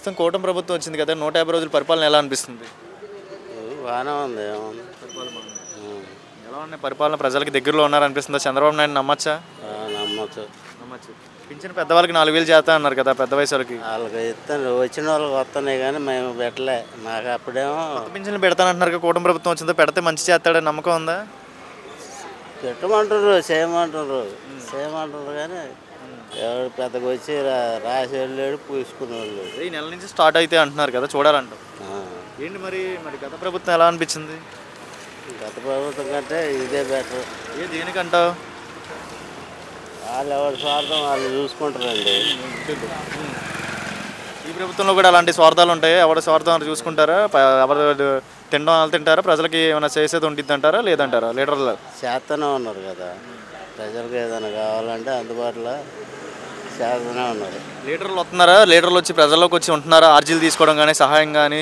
ప్రస్తుతం కూటమి ప్రభుత్వం వచ్చింది కదా, 150 రోజుల పరిపాలన ఎలా అనిపిస్తుంది? బాగానే ఉంది. ఎలా ఉన్నాయి పరిపాలన? ప్రజలకి దగ్గరలో ఉన్నారనిపిస్తుందా? చంద్రబాబు నాయుడు నమ్మచ్చా? నమ్మచ్చు. నమ్మచ్చు. పింఛన్ పెద్దవాళ్ళకి 4000 చేస్తా అన్నారు కదా, పెద్ద వయసు వాళ్ళకి. వాళ్ళకి ఇస్తాను, వచ్చిన వాళ్ళకి వస్తున్నాయి కానీ మేము పెట్టలే. మాకు అప్పుడేమో పింఛన్లు పెడతానంటున్నారు. కూటమి ప్రభుత్వం వచ్చిందో పెడితే మంచి చేస్తాడని నమ్మకం ఉందా? పెట్టమంటారు, చేయమంటారు కానీ ఎవరు పెద్దగా వచ్చి రాసి వెళ్ళాడు, పూసుకుని వెళ్ళాడు. ఈ నెల నుంచి స్టార్ట్ అయితే అంటున్నారు కదా, చూడాలంటాం. ఏంటి మరి గత ప్రభుత్వం ఎలా అనిపించింది? గత ప్రభుత్వం కంటే ఇదే బెటర్. దేనికంటావు? వాళ్ళు ఎవరి స్వార్థం వాళ్ళు చూసుకుంటారండి. ఈ ప్రభుత్వంలో కూడా అలాంటి స్వార్థాలు ఉంటాయి. ఎవరి స్వార్థం చూసుకుంటారా? ఎవరు తినడం వాళ్ళు తింటారా? ప్రజలకి ఏమైనా చేసేది ఉంటుంది అంటారా లేదంటారా? లీడర్లు చేస్తూనే ఉన్నారు కదా, ప్రజలకు ఏదైనా కావాలంటే అందుబాటులో చేస్తూనే ఉన్నారు. లీడర్లు వస్తున్నారా? లీడర్లు వచ్చి ప్రజల్లోకి వచ్చి ఉంటున్నారా? ఆర్జీలు తీసుకోవడం కానీ సహాయం కానీ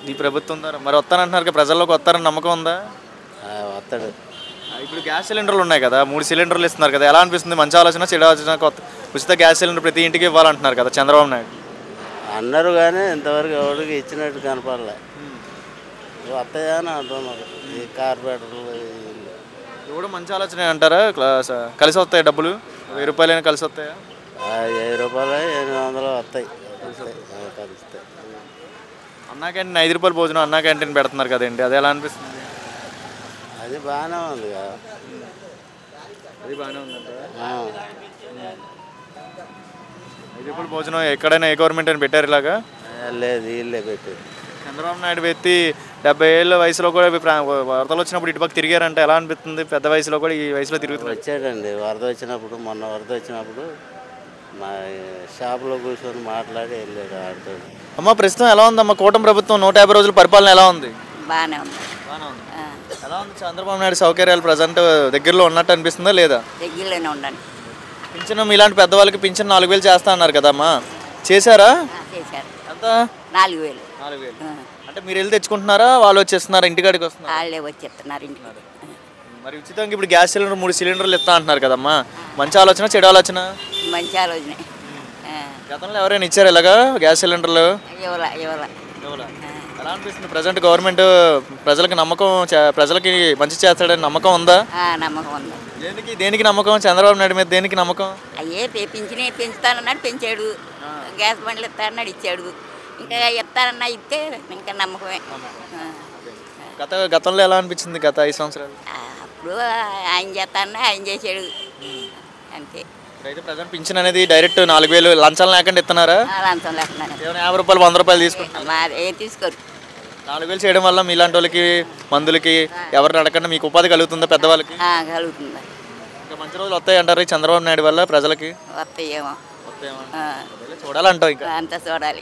ఈ ప్రభుత్వం ద్వారా మరి వస్తానంటున్నారు. ప్రజల్లోకి వస్తారని నమ్మకం ఉందా? వస్తాడు. ఇప్పుడు గ్యాస్ సిలిండర్లు ఉన్నాయి కదా, 3 సిలిండర్లు ఇస్తున్నారు కదా, ఎలా అనిపిస్తుంది? మంచి ఆలోచన చెడు ఆలోచన? ఉచిత గ్యాస్ సిలిండర్ ప్రతి ఇంటికి ఇవ్వాలంటున్నారు కదా చంద్రబాబు నాయుడు. అన్నారు కానీ ఇంతవరకు ఎవరికి ఇచ్చినట్టు కనపడలే. వస్తాయా అని అంటున్నారు ఈ కార్పొరేటర్లు. ఇది కూడా మంచి ఆలోచన అంటారా? కలిసి వస్తాయి డబ్బులు? 1000 రూపాయలైనా కలిసి వస్తాయా? 1000 రూపాయలు 800 వస్తాయి కలుస్తాయి. అన్నా క్యాంటీన్ 5 రూపాయలు భోజనం అన్నా క్యాంటీన్ పెడుతున్నారు కదండి, అది ఎలా అనిపిస్తుంది? అది బాగానే ఉంది కదా. అది బాగానే ఉందంటారా? 5 రూపాయలు భోజనం ఎక్కడైనా ఏ గవర్నమెంట్ అని పెట్టారు ఇలాగా? లేదు, వీళ్ళే పెట్టారు. చంద్రబాబు నాయుడు వ్యక్తి 70 ఏళ్ళ వయసులో కూడా వరదలు వచ్చినప్పుడు ఇటుపక్క తిరిగారంటే ఎలా అనిపిస్తుంది? పెద్ద వయసులో కూడా ఈ వయసులో తిరుగుతున్నారు. వచ్చాడండి వరద వచ్చినప్పుడు, మొన్న వరద వచ్చినప్పుడు మా షాపులో కూర్చొని మాట్లాడి వెళ్ళాడు ఆడుతూ. అమ్మ, ప్రస్తుతం ఎలా ఉందమ్మా కూటమి ప్రభుత్వం 150 రోజుల పరిపాలన ఎలా ఉంది? బాగానే ఉంది. ఎలా ఉంది? చంద్రబాబు నాయుడు సౌకర్యాలు ప్రజెంట్ దగ్గరలో ఉన్నట్టు అనిపిస్తుందా లేదా? దగ్గరలోనే ఉండండి. పింఛను మీలాంటి పెద్దవాళ్ళకి పింఛను 4000 చేస్తా అన్నారు కదమ్మా, చేశారా? చేశారు. ఎంత? 4000. 4000 అంటే మీరు వెళ్ళి తెచ్చుకుంటున్నారా, వాళ్ళు వచ్చేస్తున్నారా ఇంటికాడికి వస్తున్నారు? వాళ్ళే వచ్చేస్తున్నారు ఇంటికి. మరి ఉచితంగా ఇప్పుడు గ్యాస్ సిలిండర్ 3 సిలిండర్లు ఇస్తా అంటున్నారు కదమ్మా, మంచి ఆలోచన చెడు ఆలోచన? మంచి ఆలోచనే. గతంలో ఎవరైనా ఇచ్చారు ఇలాగా గ్యాస్ సిలిండర్లు? ఇవ్వాల. ఎలా అనిపిస్తుంది? ప్రజెంట్ గవర్నమెంట్ ప్రజలకి నమ్మకం, ప్రజలకి మంచి చేస్తాడని నమ్మకం ఉందా? నమ్మకం ఉంది. దేనికి నమ్మకం? చంద్రబాబు నాయుడు మీద దేనికి నమ్మకం? అయ్యే పెంచుతానన్నాడు, పెంచాడు. గ్యాస్ బండ్లు ఇస్తానన్నాడు, ఇచ్చాడు. ఇంకా ఇస్తానన్నా ఇస్తే ఇంకా నమ్మకమే. గతంలో ఎలా అనిపించింది గత 5 సంవత్సరాలు? అప్పుడు ఆయన చేస్తానన్నా ఆయన చేసాడు అంతే. అయితే ప్రజెంట్ పింఛన్ అనేది డైరెక్ట్ 4000 లంచాలు లేకుండా ఇస్తున్నారా? లంచం లేకుండా. 50 రూపాయలు 100 రూపాయలు తీసుకుంటున్నారు. ఏం తీసుకోరు. 4000 చేయడం వల్ల మీలాంటి వాళ్ళకి, మందులకి ఎవరిని అడగకుండా మీకు ఉపాధి కలుగుతుందా పెద్దవాళ్ళకి? కలుగుతుందా? ఇంకా మంచి రోజులు వస్తాయి అంటారు చంద్రబాబు నాయుడు వల్ల ప్రజలకి? వస్తాయేమో. చూడాలంటావు ఇంకా? అంతా చూడాలి.